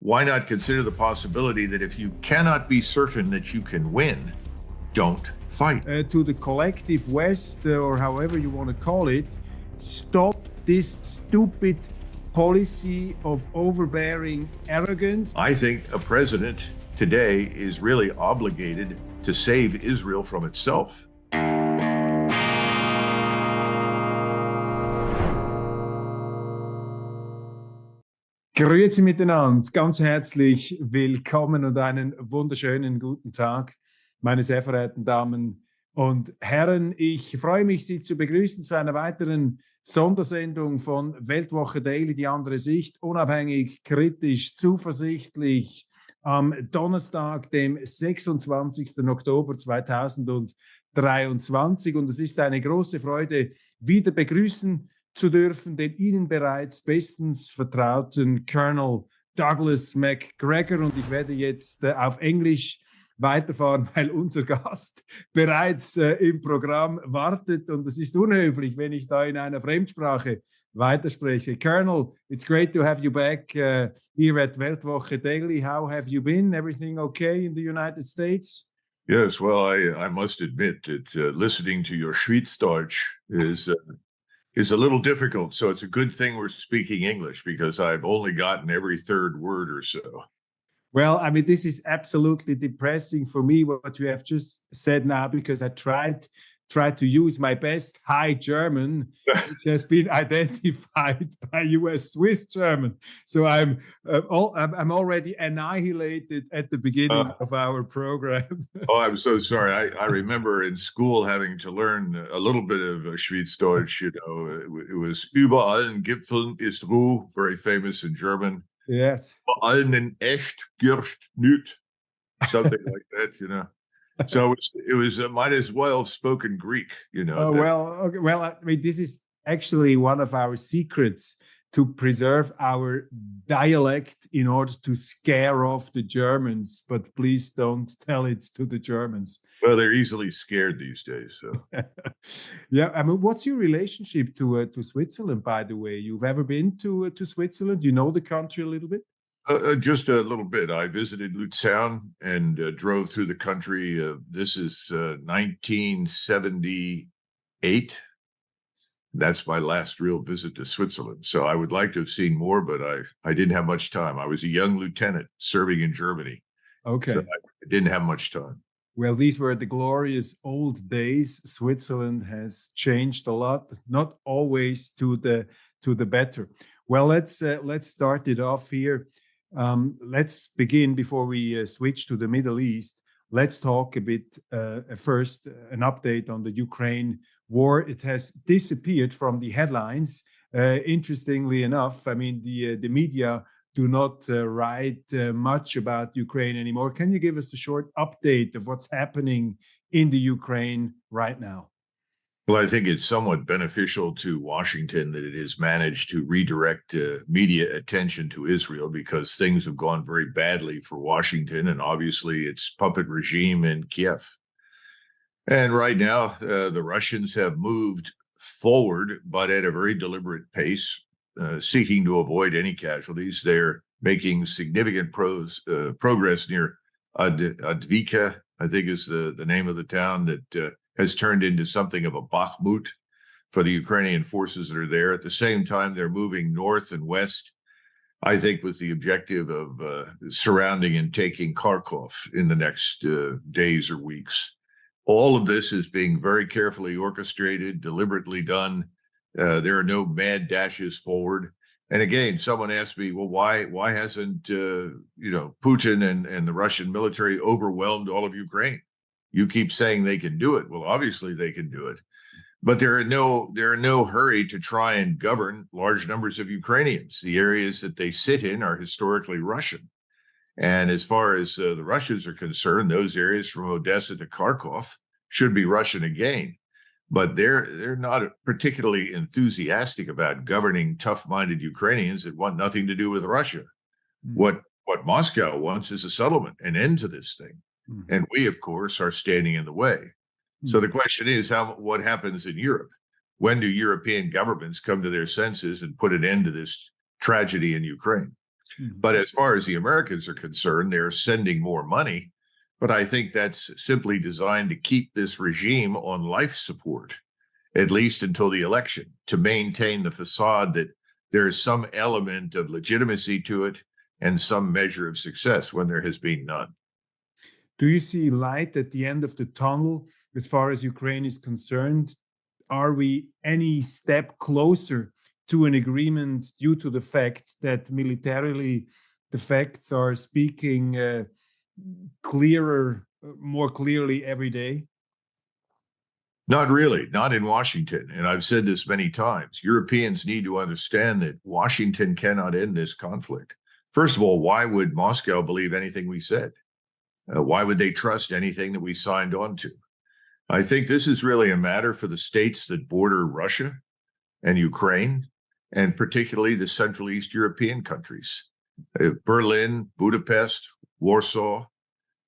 why not consider the possibility that if you cannot be certain that you can win, don't fight? To the collective West, or however you want to call it, stop this stupid policy of overbearing arrogance. I think a president today is really obligated to save Israel from itself. Grüezi miteinander, ganz herzlich willkommen und einen wunderschönen guten Tag, meine sehr verehrten Damen und Herren. Ich freue mich, Sie zu begrüßen zu einer weiteren Sondersendung von Weltwoche Daily, die andere Sicht, unabhängig, kritisch, zuversichtlich, am Donnerstag, dem 26. Oktober 2023. Und es ist eine große Freude, wieder begrüßen zu dürfen, den Ihnen bereits bestens vertrauten Colonel Douglas Macgregor. Und ich werde jetzt auf Englisch weiterfahren, weil unser Gast bereits im Programm wartet. Und es ist unhöflich, wenn ich da in einer Fremdsprache weiterspreche. Colonel, it's great to have you back here at Weltwoche Daily. How have you been? Everything okay in the United States? Yes, well, I must admit that listening to your Schweizdeutsch is a little difficult. So it's a good thing we're speaking English, because I've only gotten every third word or so. Well, I mean, this is absolutely depressing for me, what you have just said now, because I tried to use my best High German, which has been identified by US Swiss German. So I'm already annihilated at the beginning of our program. Oh, I'm so sorry. I remember in school having to learn a little bit of Schweizdeutsch. You know, it was über allen Gipfeln ist Ruhe, very famous in German. Yes. Über allen echt Gerst nüt, something like that, you know. So it was might as well have spoken Greek, you know. Oh, okay. Well, I mean, this is actually one of our secrets, to preserve our dialect in order to scare off the Germans. But please don't tell it to the Germans. Well, they're easily scared these days. So, yeah. I mean, what's your relationship to Switzerland, by the way? You've ever been to Switzerland? You know the country a little bit? Just a little bit. I visited Luzern and drove through the country. This is 1978. That's my last real visit to Switzerland. So I would like to have seen more, but I didn't have much time. I was a young lieutenant serving in Germany. Okay. So I didn't have much time. Well, these were the glorious old days. Switzerland has changed a lot, not always to the better. Well, let's start it off here. Let's begin before we switch to the Middle East. Let's talk a bit first, an update on the Ukraine war. It has disappeared from the headlines. Interestingly enough, I mean, the media do not write much about Ukraine anymore. Can you give us a short update of what's happening in the Ukraine right now? Well, I think it's somewhat beneficial to Washington that it has managed to redirect media attention to Israel, because things have gone very badly for Washington and obviously its puppet regime in Kiev. And right now, the Russians have moved forward, but at a very deliberate pace, seeking to avoid any casualties. They're making significant progress near Advika, I think is the name of the town, that has turned into something of a Bakhmut for the Ukrainian forces that are there. At the same time, they're moving north and west, I think with the objective of surrounding and taking Kharkov in the next days or weeks. All of this is being very carefully orchestrated, deliberately done. There are no mad dashes forward. And again, someone asked me, well, why hasn't Putin and the Russian military overwhelmed all of Ukraine? You keep saying they can do it. Well, obviously they can do it, but they're in no hurry to try and govern large numbers of Ukrainians. The areas that they sit in are historically Russian. And as far as the Russians are concerned, those areas from Odessa to Kharkov should be Russian again. But they're not particularly enthusiastic about governing tough-minded Ukrainians that want nothing to do with Russia. Mm-hmm. What Moscow wants is a settlement, an end to this thing. Mm-hmm. And we, of course, are standing in the way. Mm-hmm. So the question is, what happens in Europe? When do European governments come to their senses and put an end to this tragedy in Ukraine? Mhm. But as far as the Americans are concerned, they're sending more money. But I think that's simply designed to keep this regime on life support, at least until the election, to maintain the facade that there is some element of legitimacy to it and some measure of success when there has been none. Do you see light at the end of the tunnel as far as Ukraine is concerned? Are we any step closer to an agreement due to the fact that militarily the facts are speaking more clearly every day? Not really, not in Washington. And I've said this many times. Europeans need to understand that Washington cannot end this conflict. First of all, why would Moscow believe anything we said? Why would they trust anything that we signed on to? I think this is really a matter for the states that border Russia and Ukraine, and particularly the Central East European countries. Berlin, Budapest, Warsaw,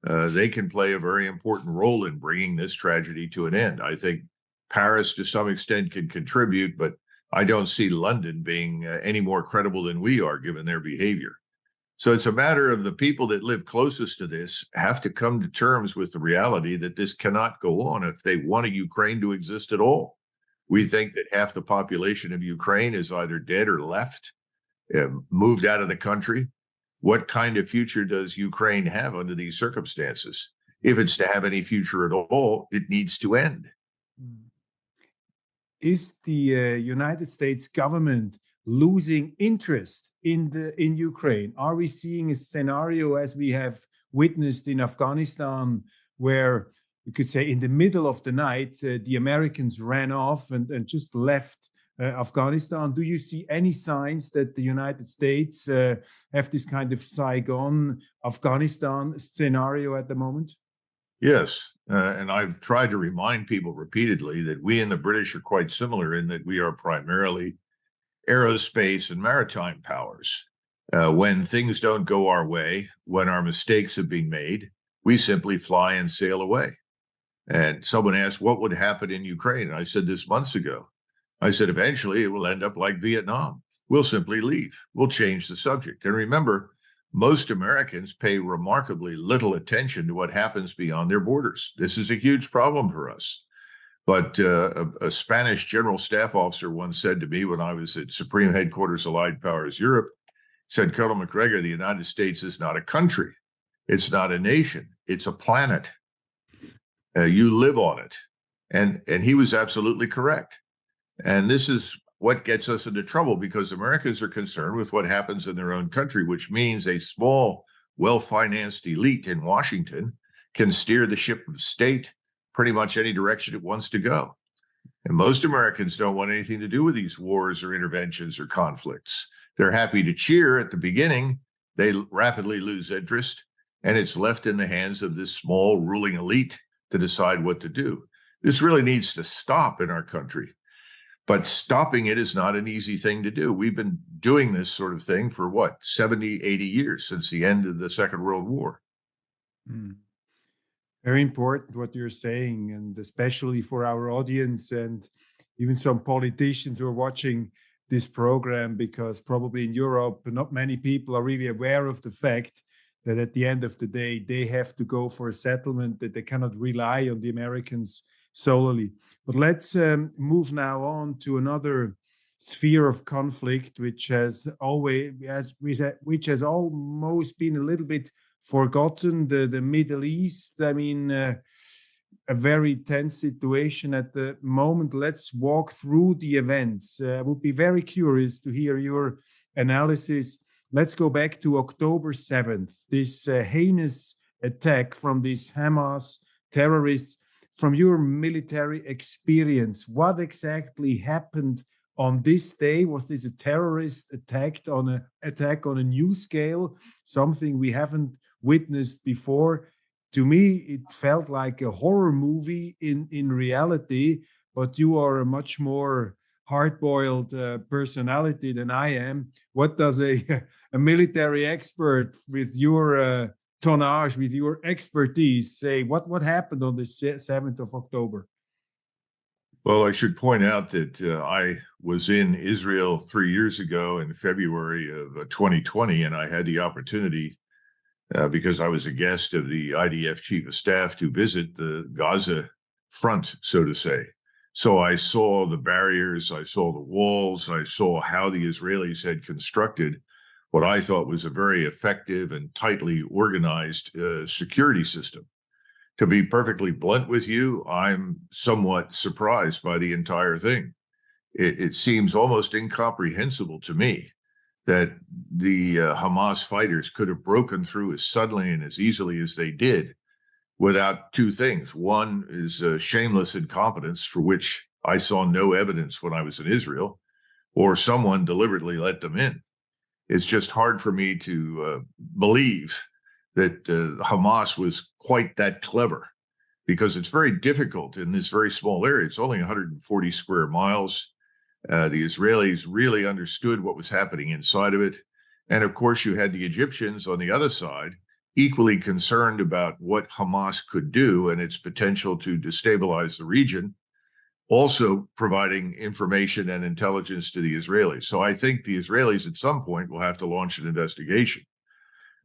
they can play a very important role in bringing this tragedy to an end. I think Paris, to some extent, can contribute, but I don't see London being any more credible than we are, given their behavior. So it's a matter of the people that live closest to this have to come to terms with the reality that this cannot go on if they want a Ukraine to exist at all. We think that half the population of Ukraine is either dead or left, moved out of the country. What kind of future does Ukraine have under these circumstances? If it's to have any future at all, it needs to end. Is the United States government losing interest in Ukraine? Are we seeing a scenario as we have witnessed in Afghanistan, where you could say in the middle of the night the Americans ran off and just left Afghanistan? Do you see any signs that the United States have this kind of Saigon, Afghanistan scenario at the moment? Yes. And I've tried to remind people repeatedly that we and the British are quite similar in that we are primarily aerospace and maritime powers. When things don't go our way, when our mistakes have been made, we simply fly and sail away. And someone asked, what would happen in Ukraine? And I said this months ago. I said, eventually it will end up like Vietnam. We'll simply leave. We'll change the subject. And remember, most Americans pay remarkably little attention to what happens beyond their borders. This is a huge problem for us. But a Spanish general staff officer once said to me when I was at Supreme Headquarters Allied Powers Europe, said, Colonel Macgregor, the United States is not a country. It's not a nation. It's a planet. You live on it. And he was absolutely correct. And this is what gets us into trouble, because Americans are concerned with what happens in their own country, which means a small, well-financed elite in Washington can steer the ship of state pretty much any direction it wants to go. And most Americans don't want anything to do with these wars or interventions or conflicts. They're happy to cheer at the beginning. They rapidly lose interest, and it's left in the hands of this small ruling elite to decide what to do. This really needs to stop in our country. But stopping it is not an easy thing to do. We've been doing this sort of thing for 70, 80 years since the end of the Second World War. Very important what you're saying, and especially for our audience and even some politicians who are watching this program, because probably in Europe, not many people are really aware of the fact that at the end of the day, they have to go for a settlement, that they cannot rely on the Americans solely. But let's move now on to another sphere of conflict, which has almost been a little bit forgotten, the Middle East. I mean, a very tense situation at the moment. Let's walk through the events. I would be very curious to hear your analysis. Let's go back to October 7th, this heinous attack from these Hamas terrorists. From your military experience, what exactly happened on this day? Was this a terrorist attack on a new scale, something we haven't witnessed before? To me, it felt like a horror movie in reality, but you are a much more hard-boiled personality than I am. What does a military expert with your tonnage, with your expertise, say what happened on the 7th of October? Well, I should point out that I was in Israel 3 years ago in February of 2020, and I had the opportunity, because I was a guest of the IDF chief of staff, to visit the Gaza front, so to say. So I saw the barriers, I saw the walls, I saw how the Israelis had constructed what I thought was a very effective and tightly organized security system. To be perfectly blunt with you, I'm somewhat surprised by the entire thing. It seems almost incomprehensible to me that the Hamas fighters could have broken through as suddenly and as easily as they did without two things. One is shameless incompetence, for which I saw no evidence when I was in Israel, or someone deliberately let them in. It's just hard for me to believe that Hamas was quite that clever, because it's very difficult in this very small area. It's only 140 square miles. The Israelis really understood what was happening inside of it. And of course, you had the Egyptians on the other side, equally concerned about what Hamas could do and its potential to destabilize the region, also providing information and intelligence to the Israelis. So I think the Israelis at some point will have to launch an investigation.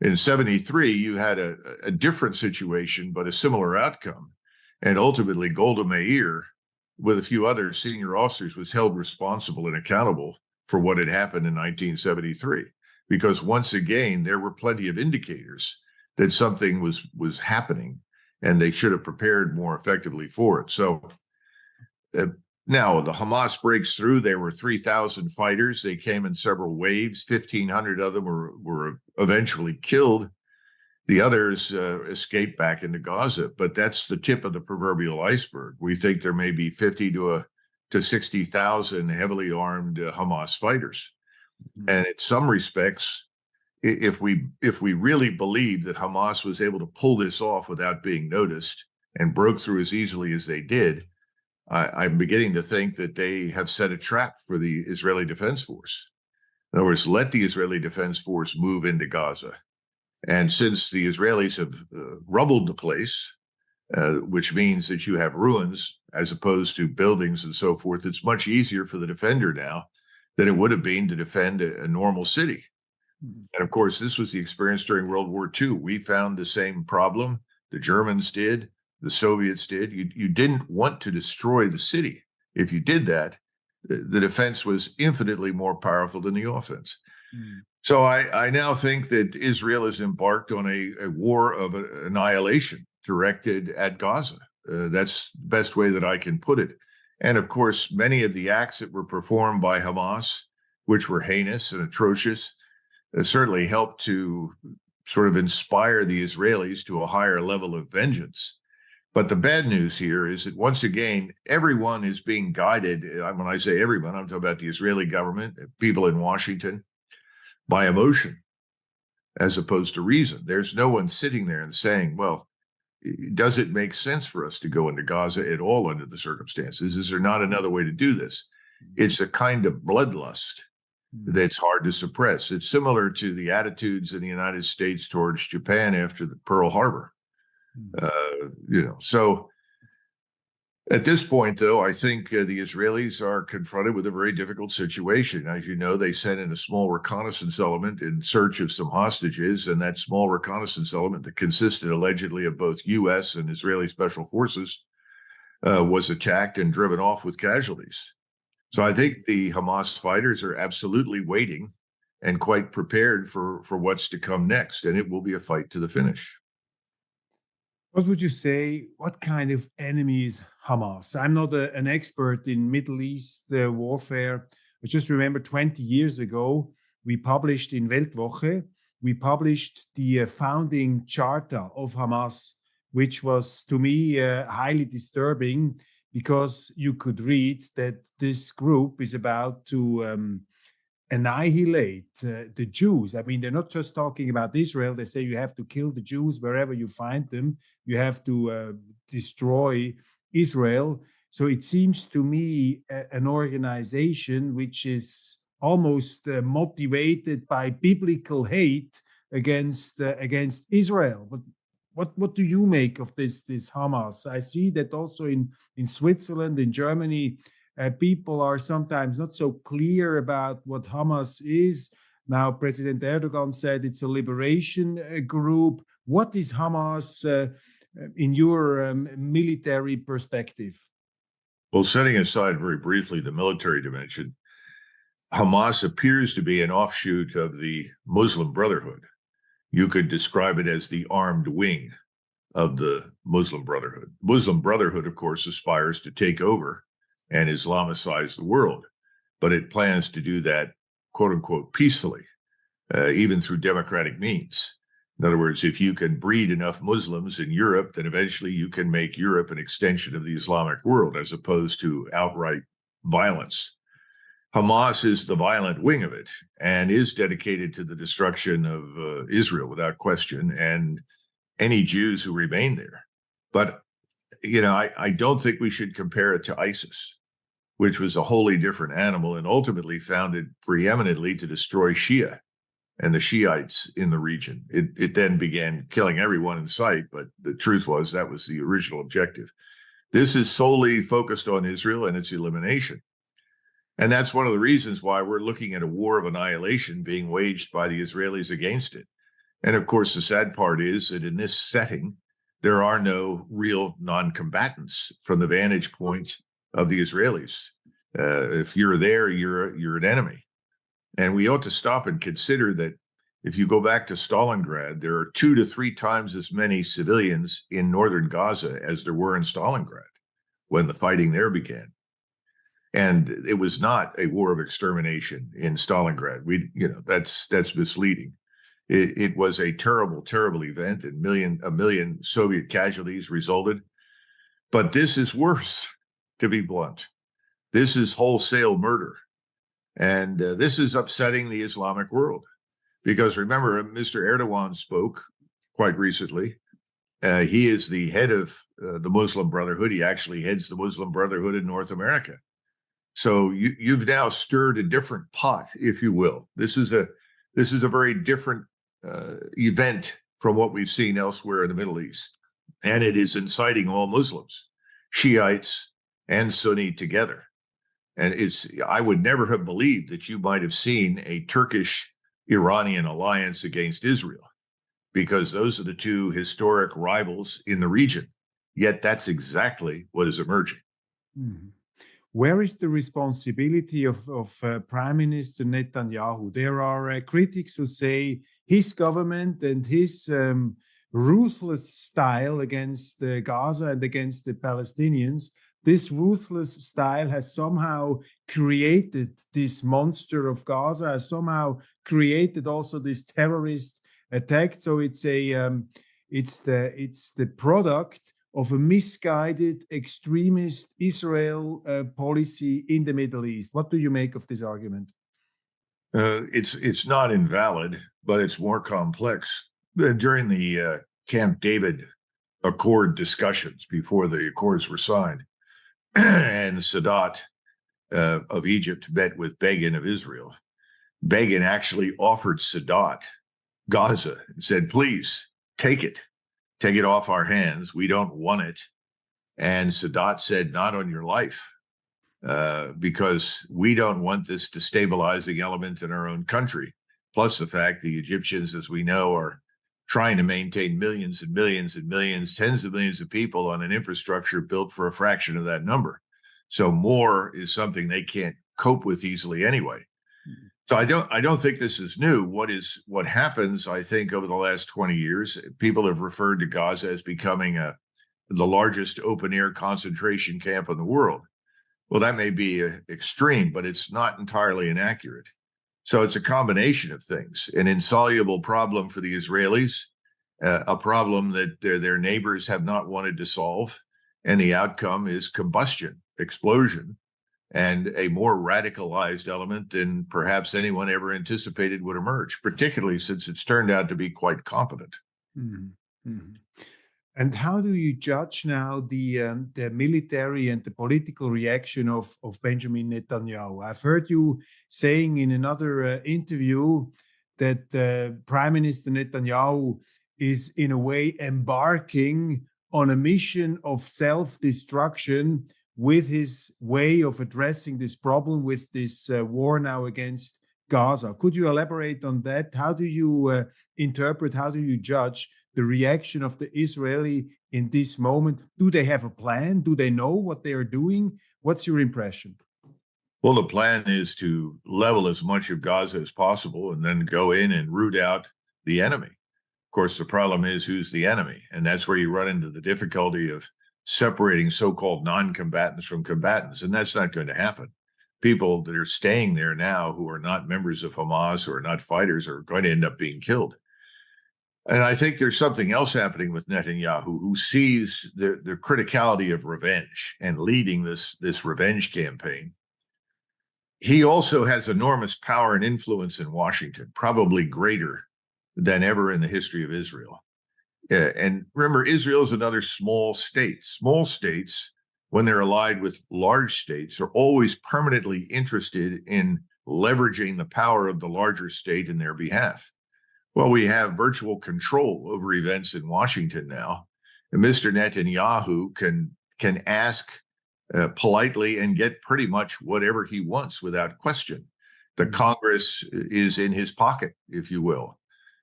In 73, you had a different situation, but a similar outcome. And ultimately, Golda Meir, with a few other senior officers, was held responsible and accountable for what had happened in 1973. Because once again, there were plenty of indicators that something was happening, and they should have prepared more effectively for it. So now the Hamas breaks through. There were 3,000 fighters. They came in several waves. 1,500 of them were eventually killed. The others escaped back into Gaza, but that's the tip of the proverbial iceberg. We think there may be 50 to 60,000 heavily armed Hamas fighters. And in some respects, if we really believe that Hamas was able to pull this off without being noticed and broke through as easily as they did, I'm beginning to think that they have set a trap for the Israeli Defense Force. In other words, let the Israeli Defense Force move into Gaza. And since the Israelis have rubbled the place, which means that you have ruins as opposed to buildings and so forth, it's much easier for the defender now than it would have been to defend a normal city. And of course, this was the experience during World War II. We found the same problem. The Germans did. The Soviets did. You didn't want to destroy the city. If you did that, the defense was infinitely more powerful than the offense. So I now think that Israel has embarked on a war of annihilation directed at Gaza. That's the best way that I can put it. And of course, many of the acts that were performed by Hamas, which were heinous and atrocious, certainly helped to sort of inspire the Israelis to a higher level of vengeance. But the bad news here is that, once again, everyone is being guided. When I say everyone, I'm talking about the Israeli government, people in Washington, by emotion as opposed to reason. There's no one sitting there and saying, well, does it make sense for us to go into Gaza at all under the circumstances? Is there not another way to do this? It's a kind of bloodlust that's hard to suppress. It's similar to the attitudes in the United States towards Japan after the Pearl Harbor. So at this point, though, I think the Israelis are confronted with a very difficult situation. As you know, they sent in a small reconnaissance element in search of some hostages, and that small reconnaissance element that consisted allegedly of both U.S. and Israeli special forces was attacked and driven off with casualties. So I think the Hamas fighters are absolutely waiting and quite prepared for what's to come next, and it will be a fight to the finish. What would you say? What kind of enemy is Hamas? I'm not an expert in Middle East warfare. I just remember 20 years ago, we published in Weltwoche, we published the founding charter of Hamas, which was, to me, highly disturbing, because you could read that this group is about to annihilate the Jews. I mean, they're not just talking about Israel. They say you have to kill the Jews wherever you find them. You have to destroy Israel. So it seems to me an organization which is almost motivated by biblical hate against Israel. But what do you make of this Hamas? I see that also in Switzerland, in Germany, people are sometimes not so clear about what Hamas is. Now, President Erdogan said it's a liberation group. What is Hamas in your military perspective? Well, setting aside very briefly the military dimension, Hamas appears to be an offshoot of the Muslim Brotherhood. You could describe it as the armed wing of the Muslim Brotherhood. Muslim Brotherhood, of course, aspires to take over and Islamicize the world, but it plans to do that, quote unquote, peacefully, even through democratic means. In other words, if you can breed enough Muslims in Europe, then eventually you can make Europe an extension of the Islamic world as opposed to outright violence. Hamas is the violent wing of it and is dedicated to the destruction of Israel without question and any Jews who remain there. But, I don't think we should compare it to ISIS, which was a wholly different animal and ultimately founded preeminently to destroy Shia and the Shiites in the region. It then began killing everyone in sight, but the truth was that was the original objective. This is solely focused on Israel and its elimination. And that's one of the reasons why we're looking at a war of annihilation being waged by the Israelis against it. And of course, the sad part is that in this setting, there are no real non-combatants from the vantage point of the Israelis. If you're there, you're an enemy. And we ought to stop and consider that if you go back to Stalingrad, there are 2 to 3 times as many civilians in northern Gaza as there were in Stalingrad when the fighting there began. And it was not a war of extermination in Stalingrad. That's misleading. It was a terrible, terrible event, and a million Soviet casualties resulted. But this is worse, to be blunt. This is wholesale murder. And this is upsetting the Islamic world. Because remember, Mr. Erdogan spoke quite recently. He is the head of the Muslim Brotherhood. He actually heads the Muslim Brotherhood in North America. So you've now stirred a different pot, if you will. This is a very different event from what we've seen elsewhere in the Middle East, and it is inciting all Muslims, Shiites and Sunni together. And I would never have believed that you might have seen a Turkish-Iranian alliance against Israel, because those are the two historic rivals in the region. Yet that's exactly what is emerging. Mm-hmm. Where is the responsibility of Prime Minister Netanyahu? There are critics who say his government and his ruthless style against Gaza and against the Palestinians, this ruthless style has somehow created this monster of Gaza, has somehow created also this terrorist attack. So it's the product of a misguided extremist Israel policy in the Middle East. What do you make of this argument? It's not invalid, but it's more complex. During the Camp David Accord discussions before the accords were signed, and Sadat of Egypt met with Begin of Israel, Begin actually offered Sadat Gaza and said, please take it. Take it off our hands. We don't want it. And Sadat said, not on your life, because we don't want this destabilizing element in our own country. Plus the fact the Egyptians, as we know, are trying to maintain millions and millions and millions, tens of millions of people on an infrastructure built for a fraction of that number. So more is something they can't cope with easily anyway. So I don't think this is new. What happens, I think, over the last 20 years, people have referred to Gaza as becoming the largest open-air concentration camp in the world. Well, that may be extreme, but it's not entirely inaccurate. So it's a combination of things: an insoluble problem for the Israelis, a problem that their neighbors have not wanted to solve, and the outcome is combustion, explosion, and a more radicalized element than perhaps anyone ever anticipated would emerge, particularly since it's turned out to be quite competent. Mm-hmm. Mm-hmm. And how do you judge now the military and the political reaction of Benjamin Netanyahu? I've heard you saying in another interview that Prime Minister Netanyahu is in a way embarking on a mission of self-destruction with his way of addressing this problem, with this war now against Gaza. Could you elaborate on that? How do you interpret, how do you judge the reaction of the Israeli in this moment? Do they have a plan? Do they know what they are doing? What's your impression? Well, the plan is to level as much of Gaza as possible and then go in and root out the enemy. Of course, the problem is who's the enemy. And that's where you run into the difficulty of separating so-called non-combatants from combatants. And that's not going to happen. People that are staying there now who are not members of Hamas or not fighters are going to end up being killed. And I think there's something else happening with Netanyahu, who sees the criticality of revenge and leading this revenge campaign. He also has enormous power and influence in Washington, probably greater than ever in the history of Israel. And remember, Israel is another small state. Small states, when they're allied with large states, are always permanently interested in leveraging the power of the larger state in their behalf. Well, we have virtual control over events in Washington now. And Mr. Netanyahu can ask politely and get pretty much whatever he wants without question. The Congress is in his pocket, if you will.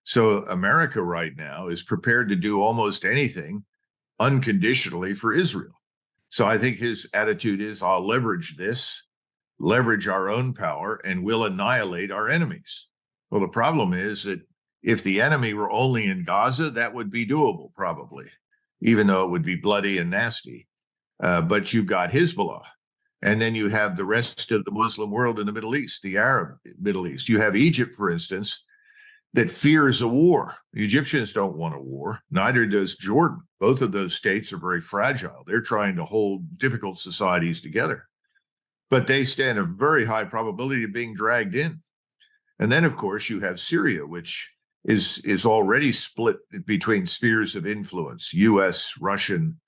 So America right now is prepared to do almost anything unconditionally for Israel. So I think his attitude is, I'll leverage this, leverage our own power, and we'll annihilate our enemies. Well, the problem is that if the enemy were only in Gaza, that would be doable, probably, even though it would be bloody and nasty. But you've got Hezbollah, and then you have the rest of the Muslim world in the Middle East, the Arab Middle East. You have Egypt, for instance, that fears a war. The Egyptians don't want a war. Neither does Jordan. Both of those states are very fragile. They're trying to hold difficult societies together. But they stand a very high probability of being dragged in. And then, of course, you have Syria, which is already split between spheres of influence, U.S., Russian,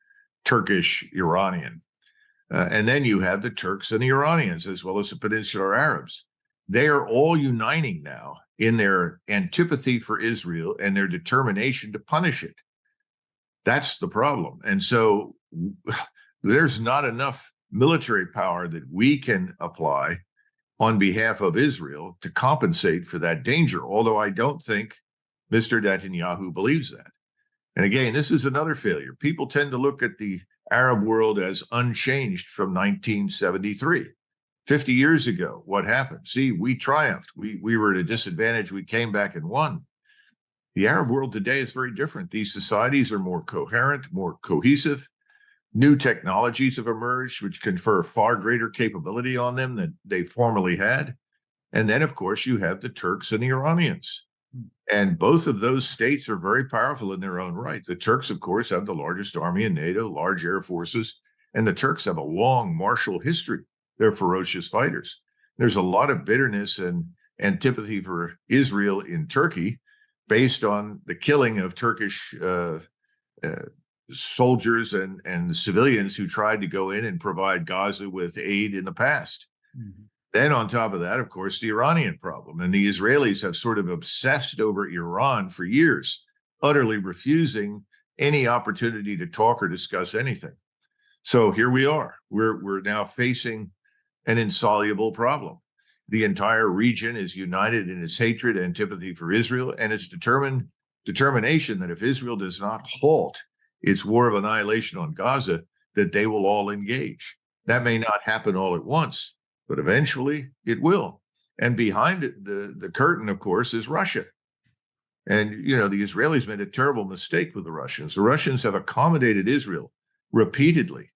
Turkish, Iranian. And then you have the Turks and the Iranians, as well as the Peninsular Arabs. They are all uniting now in their antipathy for Israel and their determination to punish it. That's the problem. And so there's not enough military power that we can apply on behalf of Israel to compensate for that danger, although I don't think Mr. Netanyahu believes that. And again, this is another failure. People tend to look at the Arab world as unchanged from 1973. 50 years ago, what happened? See, we triumphed. We were at a disadvantage. We came back and won. The Arab world today is very different. These societies are more coherent, more cohesive. New technologies have emerged, which confer far greater capability on them than they formerly had. And then, of course, you have the Turks and the Iranians. And both of those states are very powerful in their own right. The Turks, of course, have the largest army in NATO, large air forces, and the Turks have a long martial history. They're ferocious fighters. There's a lot of bitterness and antipathy for Israel in Turkey based on the killing of Turkish soldiers and civilians who tried to go in and provide Gaza with aid in the past. Mm-hmm. Then on top of that, of course, the Iranian problem. And the Israelis have sort of obsessed over Iran for years, utterly refusing any opportunity to talk or discuss anything. So here we are. We're now facing an insoluble problem. The entire region is united in its hatred and antipathy for Israel and its determination that if Israel does not halt its war of annihilation on Gaza, that they will all engage. That may not happen all at once, but eventually it will. And behind it, the curtain, of course, is Russia. And, you know, the Israelis made a terrible mistake with the Russians. The Russians have accommodated Israel repeatedly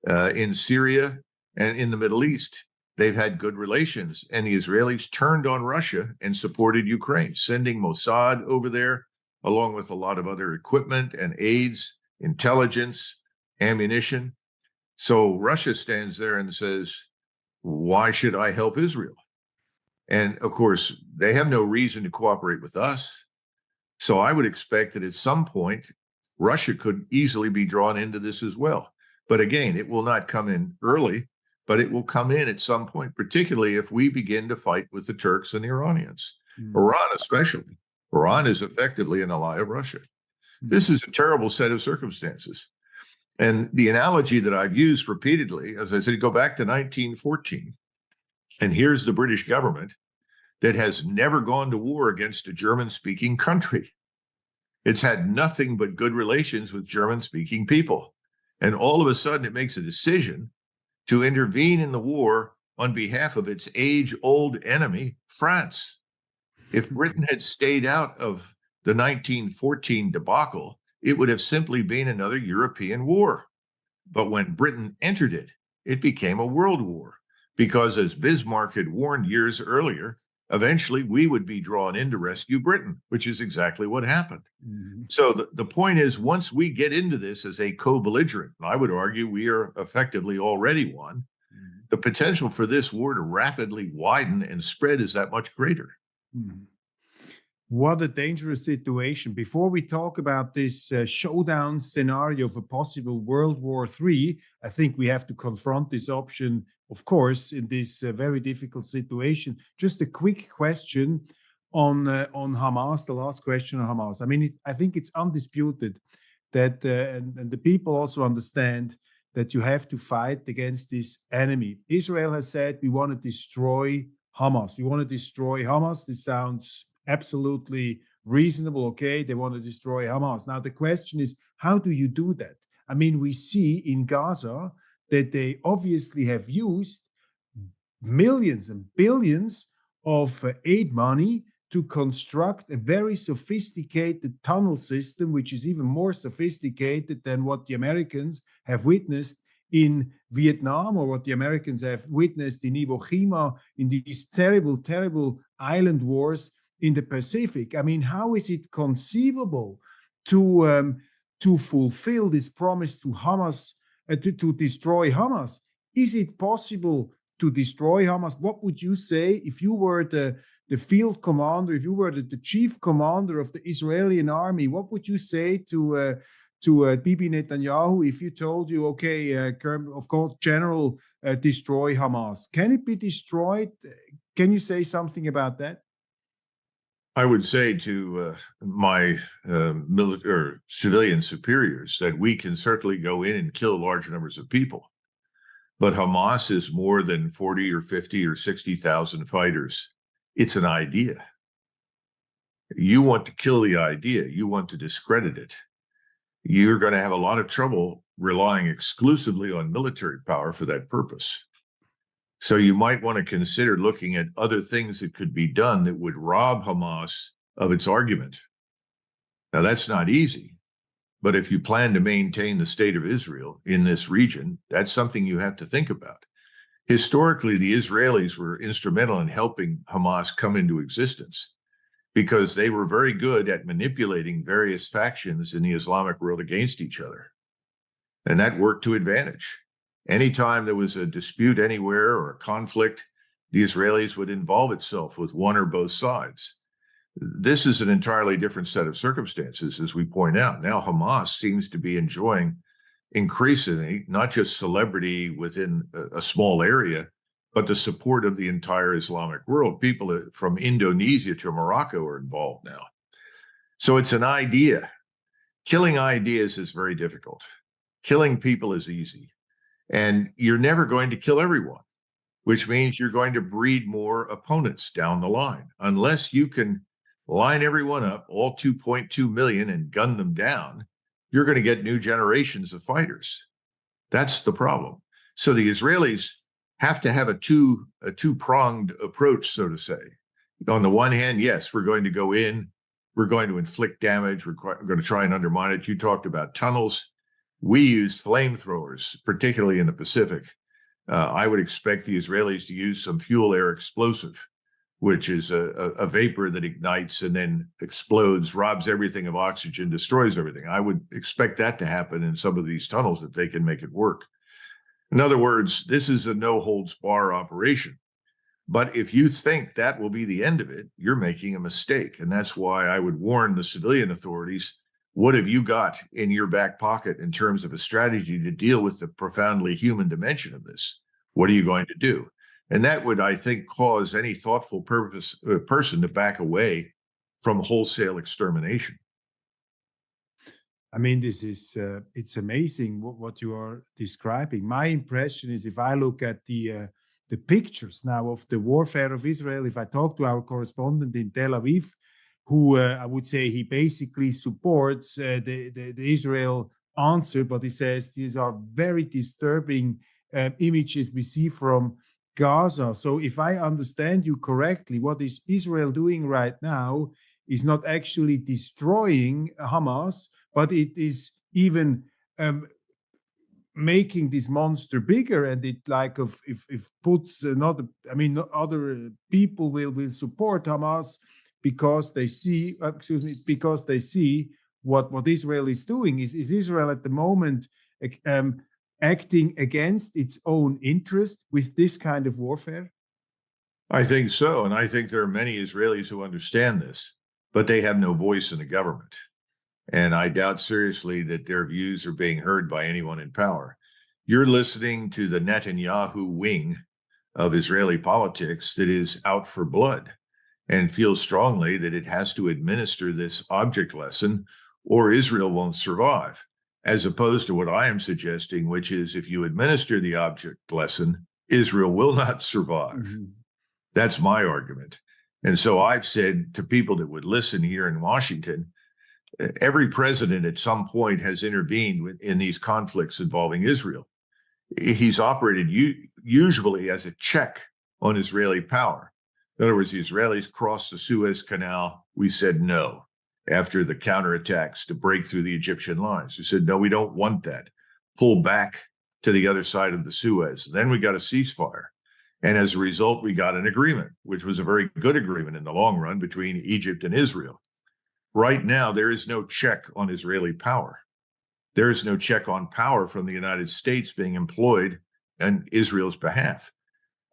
in Syria and in the Middle East. They've had good relations, and the Israelis turned on Russia and supported Ukraine, sending Mossad over there, along with a lot of other equipment and aids, intelligence, ammunition. So Russia stands there and says, why should I help Israel? And of course, they have no reason to cooperate with us. So I would expect that at some point, Russia could easily be drawn into this as well. But again, it will not come in early, but it will come in at some point, particularly if we begin to fight with the Turks and the Iranians. Iran especially. Iran is effectively an ally of Russia. This is a terrible set of circumstances. And the analogy that I've used repeatedly, as I said, go back to 1914. And here's the British government that has never gone to war against a German-speaking country. It's had nothing but good relations with German-speaking people. And all of a sudden, it makes a decision to intervene in the war on behalf of its age-old enemy, France. If Britain had stayed out of the 1914 debacle, it would have simply been another European war. But when Britain entered it, it became a world war because, as Bismarck had warned years earlier, eventually we would be drawn in to rescue Britain, which is exactly what happened. Mm-hmm. So the point is, once we get into this as a co-belligerent, and I would argue we are effectively already one, mm-hmm. the potential for this war to rapidly widen and spread is that much greater. Mm-hmm. What a dangerous situation. Before we talk about this showdown scenario of a possible World War III, I think we have to confront this option, of course, in this very difficult situation. Just a quick question on Hamas, the last question on Hamas. I mean, I think it's undisputed that, and the people also understand that you have to fight against this enemy. Israel has said, we want to destroy Hamas. We want to destroy Hamas. This sounds absolutely reasonable. Okay, they want to destroy Hamas. Now, the question is, how do you do that? I mean, we see in Gaza that they obviously have used millions and billions of aid money to construct a very sophisticated tunnel system, which is even more sophisticated than what the Americans have witnessed in Vietnam or what the Americans have witnessed in Iwo Jima, in these terrible, terrible island wars in the Pacific. I mean, how is it conceivable to fulfill this promise to Hamas, to destroy Hamas? Is it possible to destroy Hamas? What would you say if you were the field commander, if you were the chief commander of the Israeli army? What would you say to Bibi Netanyahu if you told you, okay, of course, General, destroy Hamas? Can it be destroyed? Can you say something about that? I would say to my military or civilian superiors that we can certainly go in and kill large numbers of people. But Hamas is more than 40 or 50 or 60,000 fighters. It's an idea. You want to kill the idea. You want to discredit it. You're going to have a lot of trouble relying exclusively on military power for that purpose. So you might want to consider looking at other things that could be done that would rob Hamas of its argument. Now, that's not easy, but if you plan to maintain the state of Israel in this region, that's something you have to think about. Historically, the Israelis were instrumental in helping Hamas come into existence because they were very good at manipulating various factions in the Islamic world against each other. And that worked to advantage. Anytime there was a dispute anywhere or a conflict, the Israelis would involve itself with one or both sides. This is an entirely different set of circumstances, as we point out. Now, Hamas seems to be enjoying increasingly not just celebrity within a small area, but the support of the entire Islamic world. People from Indonesia to Morocco are involved now. So it's an idea. Killing ideas is very difficult. Killing people is easy. And you're never going to kill everyone, which means you're going to breed more opponents down the line. Unless you can line everyone up, all 2.2 million, and gun them down, you're going to get new generations of fighters. That's the problem. So the Israelis have to have a two-pronged approach, so to say. On the one hand, yes, we're going to go in, we're going to inflict damage, we're going to try and undermine it. You talked about tunnels. We used flamethrowers, particularly in the Pacific. I would expect the Israelis to use some fuel air explosive, which is a vapor that ignites and then explodes, robs everything of oxygen, destroys everything. I would expect that to happen in some of these tunnels if they can make it work. In other words, this is a no-holds-bar operation. But if you think that will be the end of it, you're making a mistake. And that's why I would warn the civilian authorities, what have you got in your back pocket in terms of a strategy to deal with the profoundly human dimension of this? What are you going to do? And that would, I think, cause any thoughtful person to back away from wholesale extermination. I mean, this is it's amazing what you are describing. My impression is, if I look at the pictures now of the warfare of Israel, if I talk to our correspondent in Tel Aviv, who I would say he basically supports the Israel answer, but he says these are very disturbing images we see from Gaza. So, if I understand you correctly, what is Israel doing right now is not actually destroying Hamas, but it is even making this monster bigger, and it like of if puts another, I mean, other people will support Hamas because they see, excuse me, because they see what Israel is doing. Is Israel at the moment acting against its own interest with this kind of warfare? I think so. And I think there are many Israelis who understand this, but they have no voice in the government. And I doubt seriously that their views are being heard by anyone in power. You're listening to the Netanyahu wing of Israeli politics that is out for blood and feels strongly that it has to administer this object lesson or Israel won't survive, as opposed to what I am suggesting, which is if you administer the object lesson, Israel will not survive. Mm-hmm. That's my argument. And so I've said to people that would listen here in Washington, every president at some point has intervened in these conflicts involving Israel. He's operated usually as a check on Israeli power. In other words, the Israelis crossed the Suez Canal. We said no after the counterattacks to break through the Egyptian lines. We said, no, we don't want that. Pull back to the other side of the Suez. Then we got a ceasefire. And as a result, we got an agreement, which was a very good agreement in the long run between Egypt and Israel. Right now, there is no check on Israeli power. There is no check on power from the United States being employed on Israel's behalf.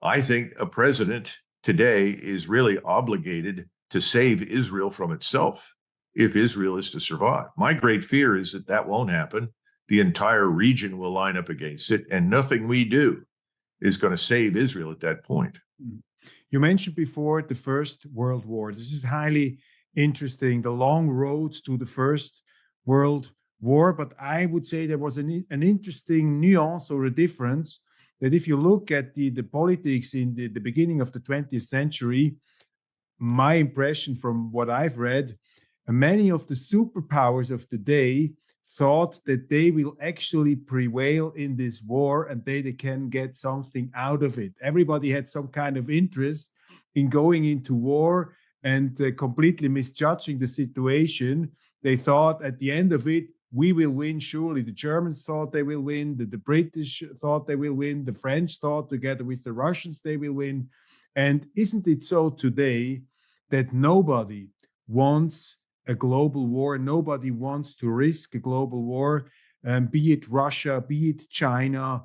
I think a president today is really obligated to save Israel from itself if Israel is to survive. My great fear is that that won't happen. The entire region will line up against it, and nothing we do is going to save Israel at that point. You mentioned before the First World War. This is highly interesting, the long road to the First World War. But I would say there was an interesting nuance or a difference that if you look at the politics in the beginning of the 20th century, my impression from what I've read, many of the superpowers of the day thought that they will actually prevail in this war and they can get something out of it. Everybody had some kind of interest in going into war and completely misjudging the situation. They thought at the end of it, we will win, surely. The Germans thought they will win. The British thought they will win. The French thought together with the Russians they will win. And isn't it so today that nobody wants a global war? Nobody wants to risk a global war, be it Russia, be it China,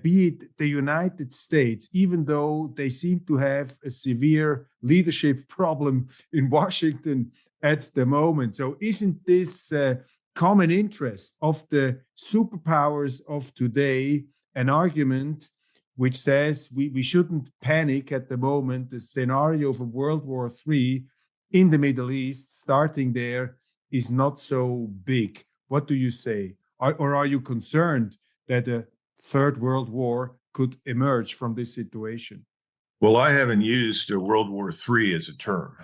be it the United States, even though they seem to have a severe leadership problem in Washington at the moment. So isn't this common interest of the superpowers of today an argument which says we shouldn't panic at the moment? The scenario of a World War III in the Middle East, starting there, is not so big. What do you say? Or are you concerned that a third world war could emerge from this situation? Well, I haven't used a World War III as a term.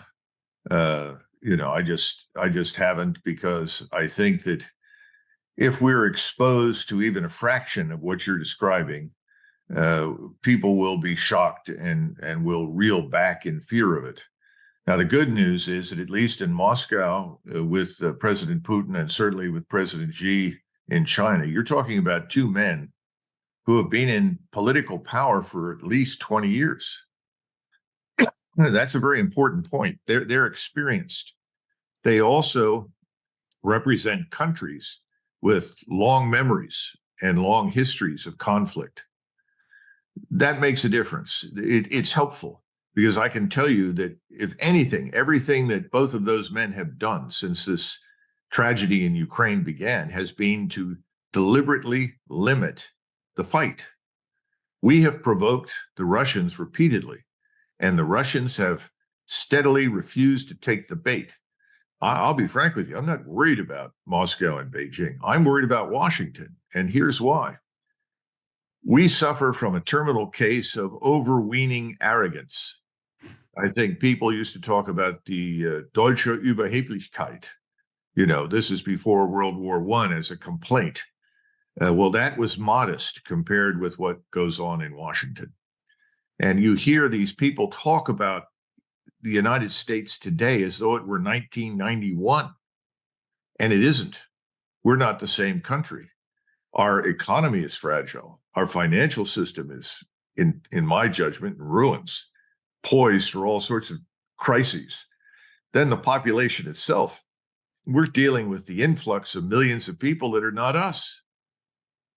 I just haven't, because I think that if we're exposed to even a fraction of what you're describing, people will be shocked and will reel back in fear of it. Now, the good news is that at least in Moscow, with President Putin and certainly with President Xi in China, you're talking about two men who have been in political power for at least 20 years. That's a very important point. They're experienced. They also represent countries with long memories and long histories of conflict. That makes a difference. It's helpful, because I can tell you that if anything, everything that both of those men have done since this tragedy in Ukraine began has been to deliberately limit the fight. We have provoked the Russians repeatedly, and the Russians have steadily refused to take the bait. I'll be frank with you. I'm not worried about Moscow and Beijing. I'm worried about Washington. And here's why. We suffer from a terminal case of overweening arrogance. I think people used to talk about the Deutsche Überheblichkeit. You know, this is before World War I as a complaint. Well, that was modest compared with what goes on in Washington. And you hear these people talk about the United States today as though it were 1991. And it isn't. We're not the same country. Our economy is fragile. Our financial system is, in my judgment, in ruins, poised for all sorts of crises. Then the population itself, we're dealing with the influx of millions of people that are not us.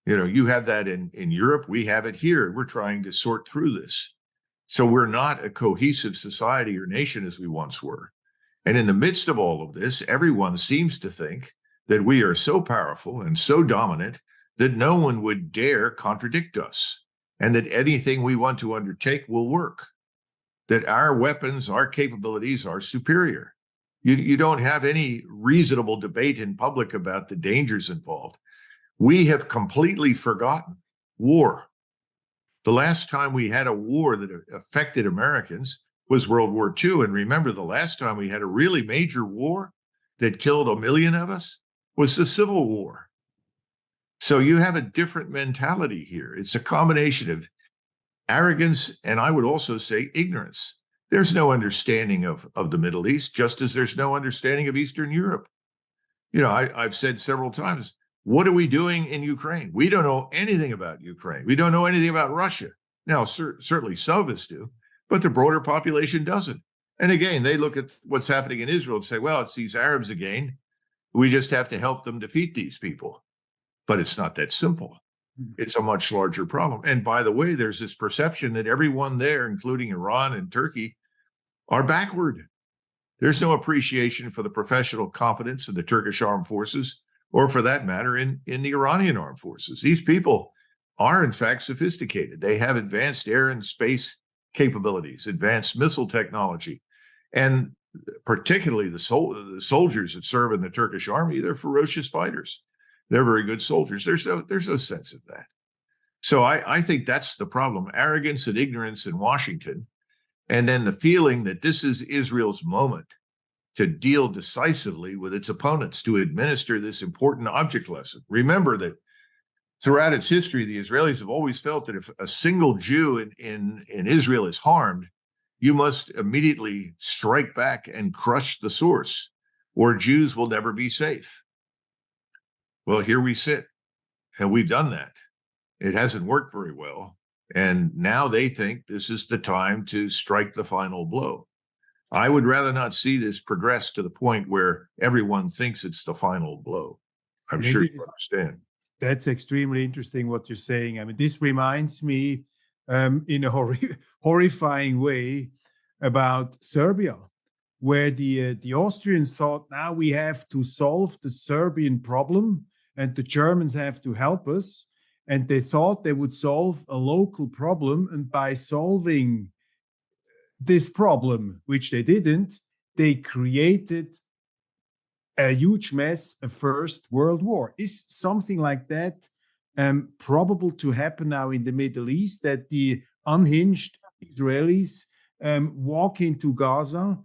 You know, you have that in Europe. We have it here. We're trying to sort through this. So we're not a cohesive society or nation as we once were. And in the midst of all of this, everyone seems to think that we are so powerful and so dominant that no one would dare contradict us, and that anything we want to undertake will work, that our weapons, our capabilities are superior. You don't have any reasonable debate in public about the dangers involved. We have completely forgotten war. The last time we had a war that affected Americans was World War II. And remember, the last time we had a really major war that killed 1 million of us was the Civil War. So you have a different mentality here. It's a combination of arrogance and, I would also say, ignorance. There's no understanding of the Middle East, just as there's no understanding of Eastern Europe. You know, I've said several times, what are we doing in Ukraine? We don't know anything about Ukraine. We don't know anything about Russia. Now, certainly some of us do, but the broader population doesn't. And again, they look at what's happening in Israel and say, well, it's these Arabs again. We just have to help them defeat these people. But it's not that simple. It's a much larger problem. And by the way, there's this perception that everyone there, including Iran and Turkey, are backward. There's no appreciation for the professional competence of the Turkish armed forces, or for that matter, in the Iranian armed forces. These people are, in fact, sophisticated. They have advanced air and space capabilities, advanced missile technology, and particularly the soldiers that serve in the Turkish army, they're ferocious fighters. They're very good soldiers. There's no sense of that. So I think that's the problem: arrogance and ignorance in Washington, and then the feeling that this is Israel's moment to deal decisively with its opponents, to administer this important object lesson. Remember that throughout its history, the Israelis have always felt that if a single Jew in Israel is harmed, you must immediately strike back and crush the source, or Jews will never be safe. Well, here we sit, and we've done that. It hasn't worked very well. And now they think this is the time to strike the final blow. I would rather not see this progress to the point where everyone thinks it's the final blow. I'm sure you understand. That's extremely interesting what you're saying. I mean, this reminds me in a horrifying way about Serbia, where the Austrians thought, now we have to solve the Serbian problem and the Germans have to help us. And they thought they would solve a local problem. And by solving this problem, which they didn't, they created a huge mess, a First World War. Is something like that probable to happen now in the Middle East, that the unhinged Israelis walk into Gaza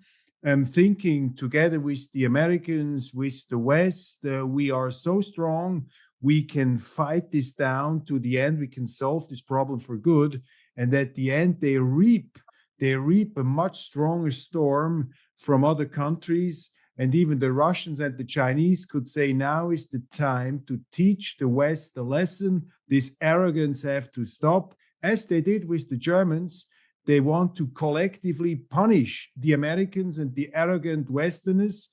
thinking together with the Americans, with the West, we are so strong, we can fight this down to the end, we can solve this problem for good, and at the end they reap a much stronger storm from other countries. And even the Russians and the Chinese could say, now is the time to teach the West a lesson. This arrogance have to stop, as they did with the Germans. They want to collectively punish the Americans and the arrogant Westerners,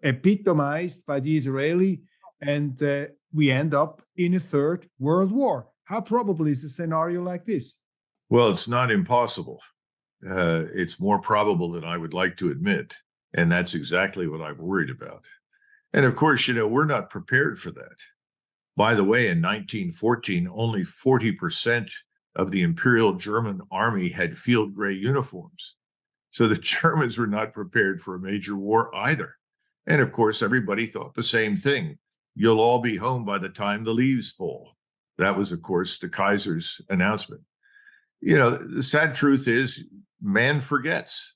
epitomized by the Israeli, and we end up in a Third World War. How probable is a scenario like this? Well, it's not impossible. It's more probable than I would like to admit. And that's exactly what I'm worried about. And of course, you know, we're not prepared for that. By the way, in 1914, only 40% of the Imperial German army had field gray uniforms. So the Germans were not prepared for a major war either. And of course, everybody thought the same thing. You'll all be home by the time the leaves fall. That was, of course, the Kaiser's announcement. You know, the sad truth is man forgets.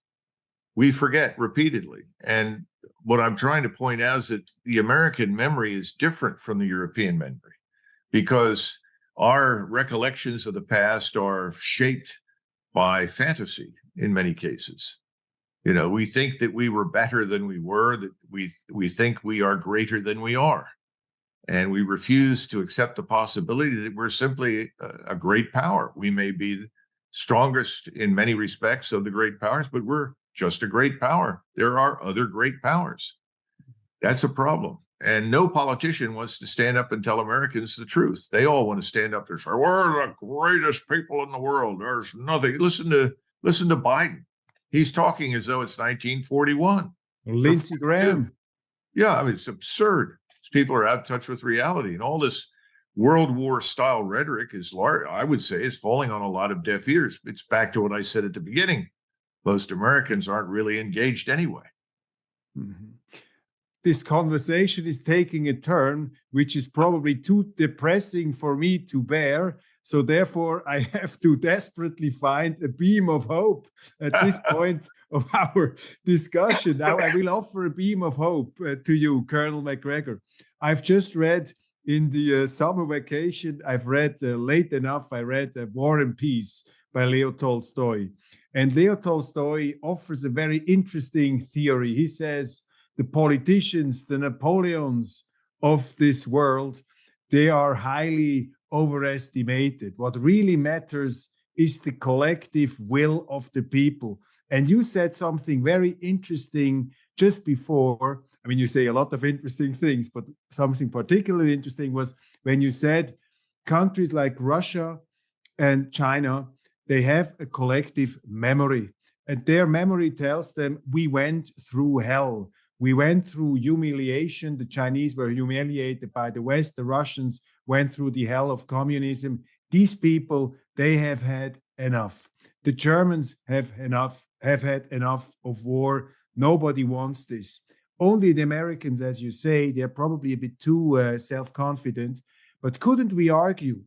We forget repeatedly. And what I'm trying to point out is that the American memory is different from the European memory because our recollections of the past are shaped by fantasy in many cases. You know, we think that we were better than we were, that we think we are greater than we are. And we refuse to accept the possibility that we're simply a great power. We may be the strongest in many respects of the great powers, but we're just a great power. There are other great powers. That's a problem. And no politician wants to stand up and tell Americans the truth. They all want to stand up there and say, we're the greatest people in the world. There's nothing. Listen to Biden. He's talking as though it's 1941. Lindsey Graham. Yeah, I mean, it's absurd. People are out of touch with reality. And all this World War style rhetoric is large, I would say, is falling on a lot of deaf ears. It's back to what I said at the beginning. Most Americans aren't really engaged anyway. Mm-hmm. This conversation is taking a turn, which is probably too depressing for me to bear. So therefore, I have to desperately find a beam of hope at this point of our discussion. Now, I will offer a beam of hope to you, Colonel Macgregor. I've just read in the summer vacation, I've read late enough, I read War and Peace by Leo Tolstoy. And Leo Tolstoy offers a very interesting theory. He says, the politicians, the Napoleons of this world, they are highly overestimated. What really matters is the collective will of the people. And you said something very interesting just before. I mean, you say a lot of interesting things, but something particularly interesting was when you said countries like Russia and China, they have a collective memory. And their memory tells them, we went through hell. We went through humiliation. The Chinese were humiliated by the West. The Russians went through the hell of communism. These people, they have had enough. The Germans have had enough of war. Nobody wants this. Only the Americans, as you say, they're probably a bit too self-confident. But couldn't we argue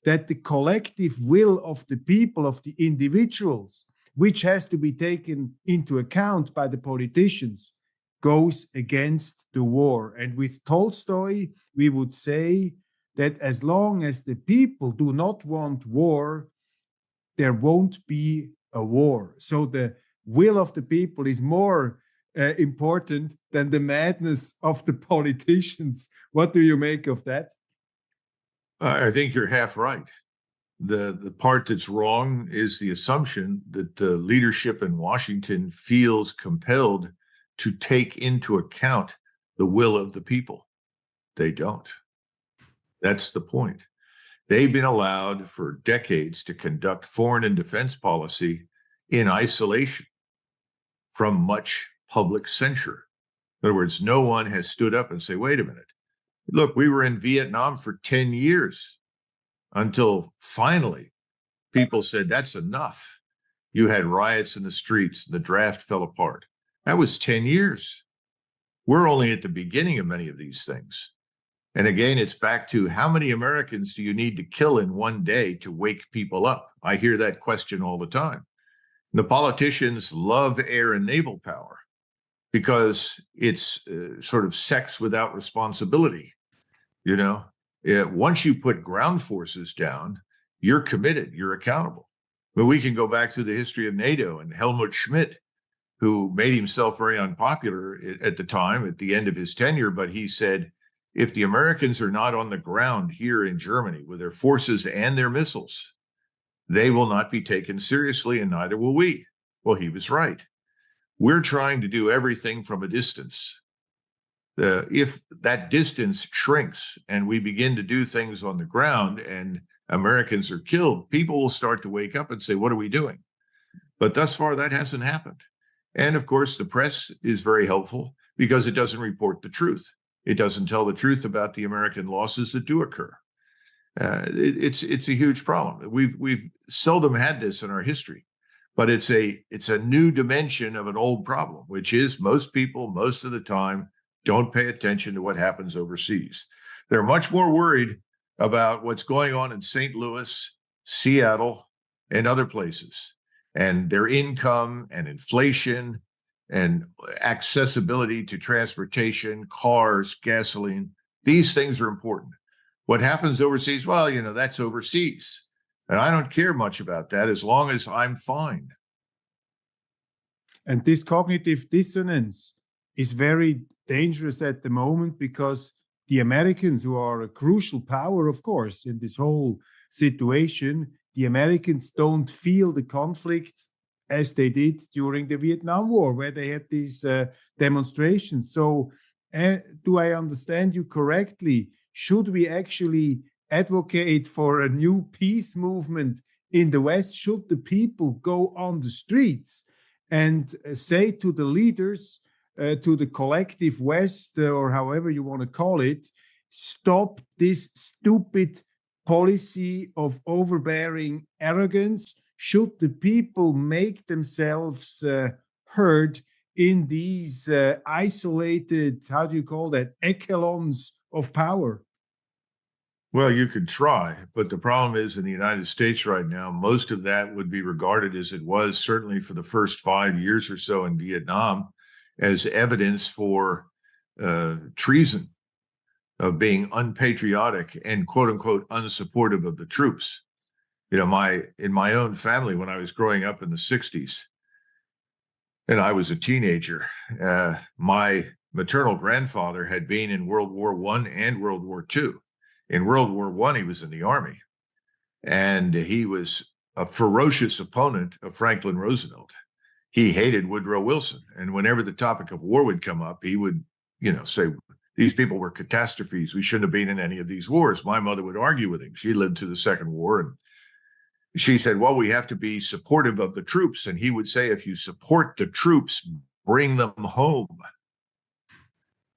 that the collective will of the people, of the individuals, which has to be taken into account by the politicians, goes against the war? And with Tolstoy, we would say that as long as the people do not want war, there won't be a war. So the will of the people is more important than the madness of the politicians. What do you make of that? I think you're half right. The part that's wrong is the assumption that the leadership in Washington feels compelled to take into account the will of the people. They don't. That's the point. They've been allowed for decades to conduct foreign and defense policy in isolation from much public censure. In other words, no one has stood up and say, wait a minute, look, we were in Vietnam for 10 years until finally people said, that's enough. You had riots in the streets, the draft fell apart. That was 10 years. We're only at the beginning of many of these things. And again, it's back to how many Americans do you need to kill in one day to wake people up? I hear that question all the time. The politicians love air and naval power because it's sort of sex without responsibility. You know, once you put ground forces down, you're committed, you're accountable. But we can go back to the history of NATO and Helmut Schmidt, who made himself very unpopular at the time, at the end of his tenure. But he said, if the Americans are not on the ground here in Germany with their forces and their missiles, they will not be taken seriously, and neither will we. Well, he was right. We're trying to do everything from a distance. If that distance shrinks and we begin to do things on the ground and Americans are killed, people will start to wake up and say, what are we doing? But thus far, that hasn't happened. And of course, the press is very helpful because it doesn't report the truth. It doesn't tell the truth about the American losses that do occur. It's a huge problem. We've seldom had this in our history, but it's a new dimension of an old problem, which is most people, most of the time, don't pay attention to what happens overseas. They're much more worried about what's going on in St. Louis, Seattle, and other places, and their income and inflation and accessibility to transportation, cars, gasoline. These things are important. What happens overseas, well, that's overseas. And I don't care much about that as long as I'm fine. And this cognitive dissonance is very dangerous at the moment, because the Americans, who are a crucial power, of course, in this whole situation, the Americans don't feel the conflict as they did during the Vietnam War, where they had these demonstrations. So, do I understand you correctly? Should we actually advocate for a new peace movement in the West? Should the people go on the streets and say to the leaders, to the collective West, or however you want to call it, stop this stupid policy of overbearing arrogance? Should the people make themselves heard in these isolated, how do you call that, echelons of power? Well, you could try, but the problem is in the United States right now, most of that would be regarded, as it was certainly for the first 5 years or so in Vietnam, as evidence for treason, of being unpatriotic and quote unquote unsupportive of the troops. In my own family, when I was growing up in the 60s and I was a teenager, my maternal grandfather had been in World War I and World War II. In World War I, he was in the Army, and he was a ferocious opponent of Franklin Roosevelt. He hated Woodrow Wilson. And whenever the topic of war would come up, he would, say, these people were catastrophes. We shouldn't have been in any of these wars. My mother would argue with him. She lived through the Second War, and she said, well, we have to be supportive of the troops. And he would say, if you support the troops, bring them home.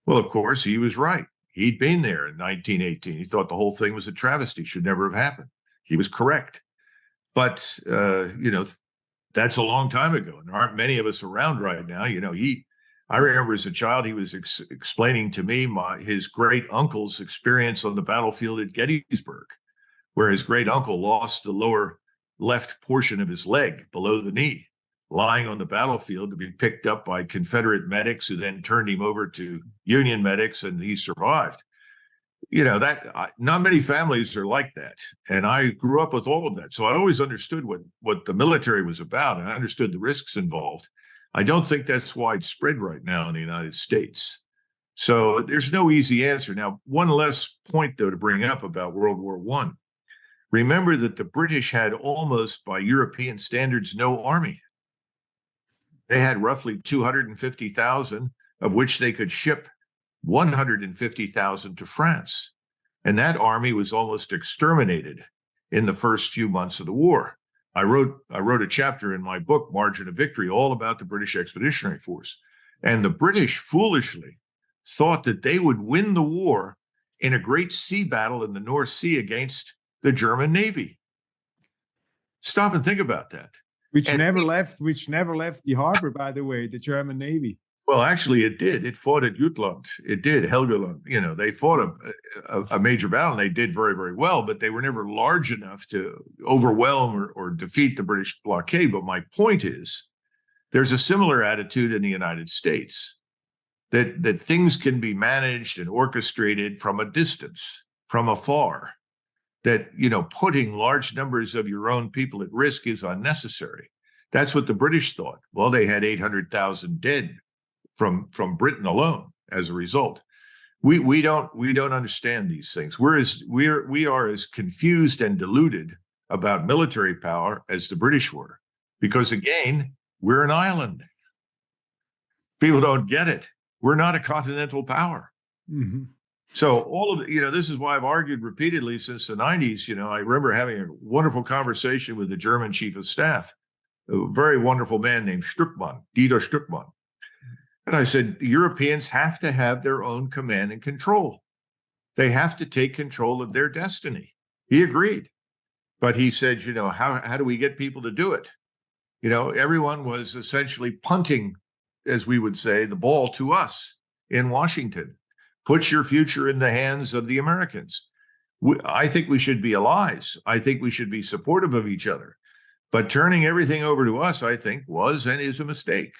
Well, of course, he was right. He'd been there in 1918. He thought the whole thing was a travesty, should never have happened. He was correct. But, that's a long time ago. And there aren't many of us around right now. I remember as a child, he was explaining to me his great uncle's experience on the battlefield at Gettysburg, where his great uncle lost the lower left portion of his leg below the knee, lying on the battlefield to be picked up by Confederate medics, who then turned him over to Union medics, and he survived. Not many families are like that. And I grew up with all of that. So I always understood what the military was about, and I understood the risks involved. I don't think that's widespread right now in the United States. So there's no easy answer. Now, one less point, though, to bring up about World War I. Remember that the British had almost, by European standards, no army. They had roughly 250,000, of which they could ship 150,000 to France. And that army was almost exterminated in the first few months of the war. I wrote a chapter in my book, Margin of Victory, all about the British Expeditionary Force. And the British foolishly thought that they would win the war in a great sea battle in the North Sea against the German Navy. Stop and think about that. Which never left the harbor, by the way, the German Navy. Well, actually, it did. It fought at Jutland. It did, Helgoland. They fought a major battle, and they did very, very well, but they were never large enough to overwhelm or defeat the British blockade. But my point is, there's a similar attitude in the United States, that things can be managed and orchestrated from a distance, from afar, that, putting large numbers of your own people at risk is unnecessary. That's what the British thought. Well, they had 800,000 dead from Britain alone as a result. We don't understand these things. We are as confused and deluded about military power as the British were, because again, we're an island. People don't get it. We're not a continental power. Mm-hmm. So all of this is why I've argued repeatedly since the 90s. I remember having a wonderful conversation with the German chief of staff, a very wonderful man named Stuckmann, Dieter Stuckmann. And I said, Europeans have to have their own command and control. They have to take control of their destiny. He agreed. But he said, how do we get people to do it? Everyone was essentially punting, as we would say, the ball to us. in Washington. Put your future in the hands of the Americans. I think we should be allies. I think we should be supportive of each other. But turning everything over to us, I think, was and is a mistake.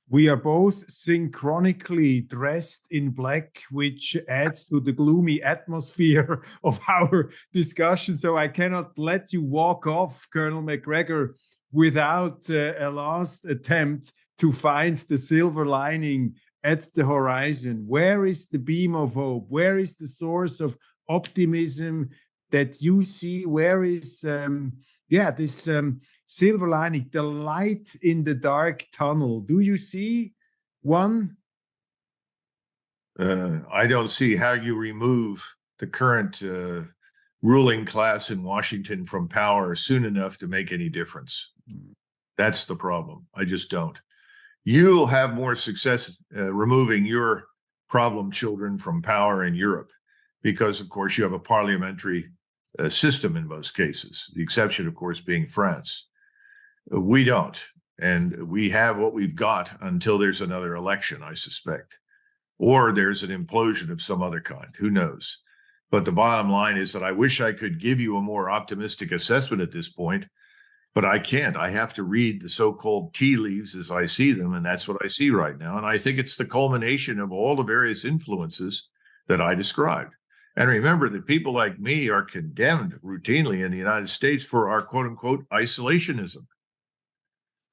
We are both synchronically dressed in black, which adds to the gloomy atmosphere of our discussion. So I cannot let you walk off, Colonel Macgregor, without a last attempt to find the silver lining at the horizon. Where is the beam of hope? Where is the source of optimism that you see? Where is this silver lining, the light in the dark tunnel? Do you see one? I don't see how you remove the current ruling class in Washington from power soon enough to make any difference. That's the problem. I just don't. You'll have more success removing your problem children from power in Europe because, of course, you have a parliamentary system in most cases, the exception, of course, being France. We don't. And we have what we've got until there's another election, I suspect, or there's an implosion of some other kind. Who knows? But the bottom line is that I wish I could give you a more optimistic assessment at this point, but I can't. I have to read the so-called tea leaves as I see them, and that's what I see right now. And I think it's the culmination of all the various influences that I described. And remember that people like me are condemned routinely in the United States for our quote-unquote isolationism.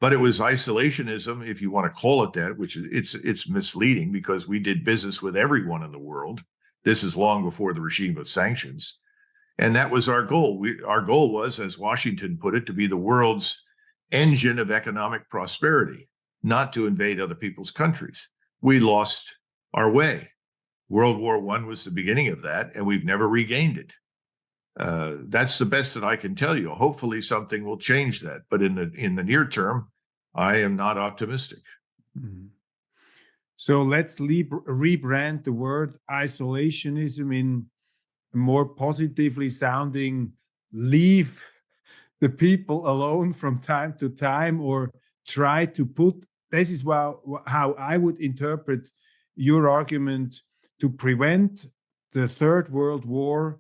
But it was isolationism, if you want to call it that, which it's misleading because we did business with everyone in the world. This is long before the regime of sanctions. And that was our goal. Our goal was, as Washington put it, to be the world's engine of economic prosperity, not to invade other people's countries. We lost our way. World War I was the beginning of that, and we've never regained it. That's the best that I can tell you. Hopefully something will change that. But in the near term, I am not optimistic. Mm-hmm. So let's rebrand the word isolationism in more positively sounding leave the people alone from time to time, or try to put, this is how I would interpret your argument, to prevent the Third World War.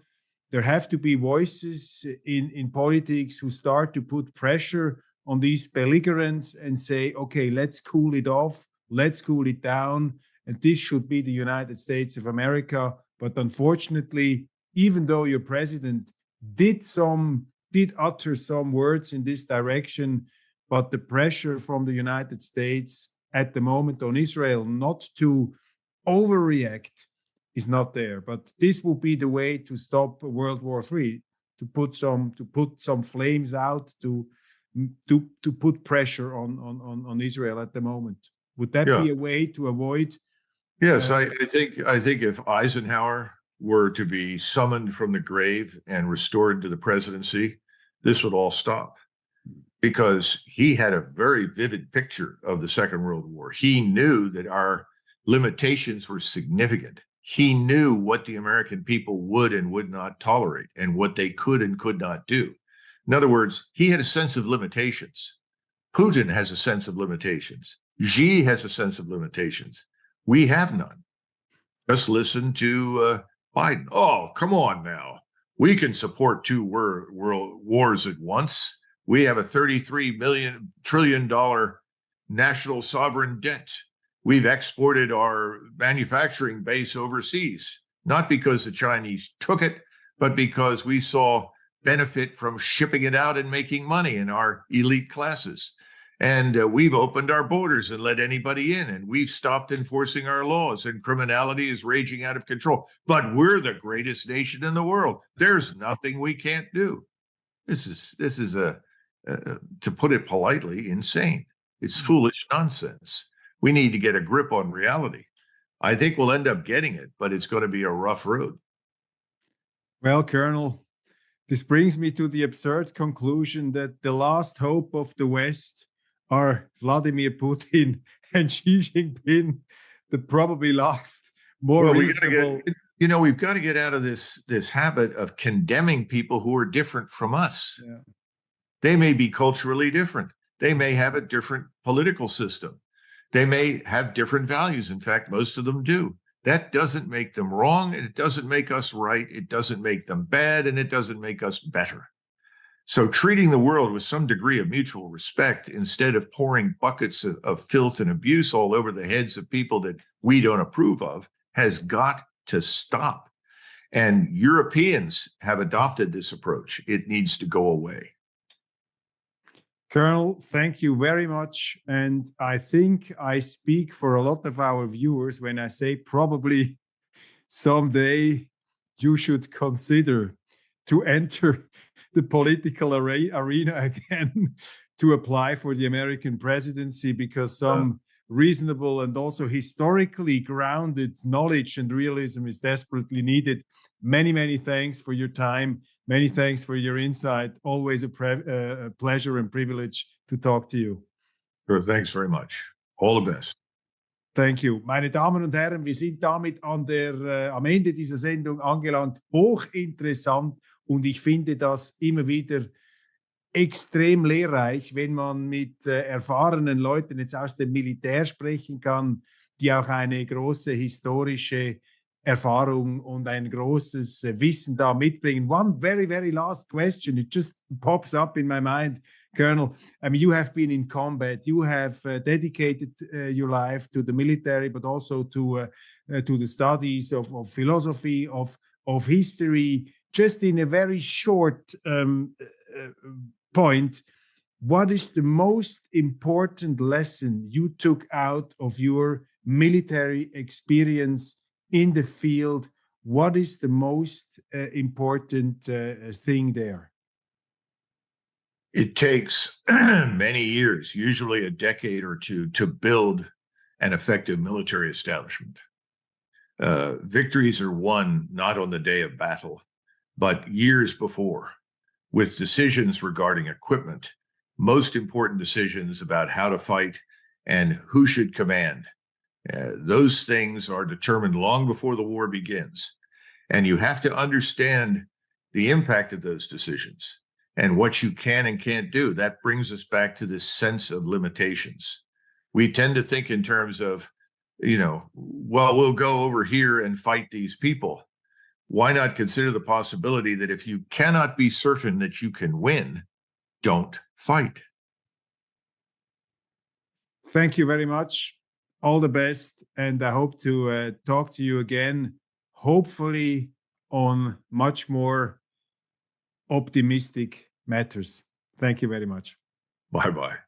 There have to be voices in politics who start to put pressure on these belligerents and say, okay, let's cool it off, let's cool it down, and this should be the United States of America. But unfortunately, even though your president did utter some words in this direction, but the pressure from the United States at the moment on Israel not to overreact is not there. But this will be the way to stop World War III, to put some flames out, to put pressure on Israel at the moment. Would that be a way to avoid? Yes, I think if Eisenhower were to be summoned from the grave and restored to the presidency, this would all stop, because he had a very vivid picture of the Second World War. He knew that our limitations were significant. He knew what the American people would and would not tolerate and what they could and could not do. In other words, he had a sense of limitations. Putin has a sense of limitations. Xi has a sense of limitations. We have none. Just listen to Biden. Oh, come on now. We can support two world wars at once. We have a $33 trillion national sovereign debt. We've exported our manufacturing base overseas, not because the Chinese took it, but because we saw benefit from shipping it out and making money in our elite classes. And we've opened our borders and let anybody in, and we've stopped enforcing our laws, and criminality is raging out of control. But we're the greatest nation in the world. There's nothing we can't do. This is to put it politely, insane. It's foolish nonsense. We need to get a grip on reality. I think we'll end up getting it, but it's going to be a rough road. Well, Colonel, this brings me to the absurd conclusion that the last hope of the West are Vladimir Putin and Xi Jinping, the probably last more reasonable. We've got to get out of this habit of condemning people who are different from us. Yeah. They may be culturally different. They may have a different political system. They may have different values. In fact, most of them do. That doesn't make them wrong, and it doesn't make us right. It doesn't make them bad, and it doesn't make us better. So treating the world with some degree of mutual respect instead of pouring buckets of filth and abuse all over the heads of people that we don't approve of has got to stop. And Europeans have adopted this approach. It needs to go away. Colonel, thank you very much. And I think I speak for a lot of our viewers when I say probably someday you should consider to enter the political arena again to apply for the American presidency, because some reasonable and also historically grounded knowledge and realism is desperately needed. Many, many thanks for your time. Many thanks for your insight. Always a pleasure and privilege to talk to you. Sure, thanks very much. All the best. Thank you. Meine Damen und Herren, wir sind damit am Ende dieser Sendung angelangt. Hochinteressant, und ich finde das immer wieder extrem lehrreich, wenn man mit erfahrenen Leuten jetzt aus dem Militär sprechen kann, die auch eine große historische Erfahrung und ein großes Wissen da mitbringen. One very, very last question. It just pops up in my mind, Colonel. I mean, you have been in combat. You have dedicated your life to the military, but also to the studies of philosophy, of history. Just in a very short point, what is the most important lesson you took out of your military experience in the field? What is the most important thing there? It takes many years, usually a decade or two, to build an effective military establishment. Victories are won not on the day of battle, but years before, with decisions regarding equipment, most important decisions about how to fight and who should command. Those things are determined long before the war begins. And you have to understand the impact of those decisions and what you can and can't do. That brings us back to this sense of limitations. We tend to think in terms of, well, we'll go over here and fight these people. Why not consider the possibility that if you cannot be certain that you can win, don't fight? Thank you very much. All the best. And I hope to talk to you again, hopefully on much more optimistic matters. Thank you very much. Bye-bye.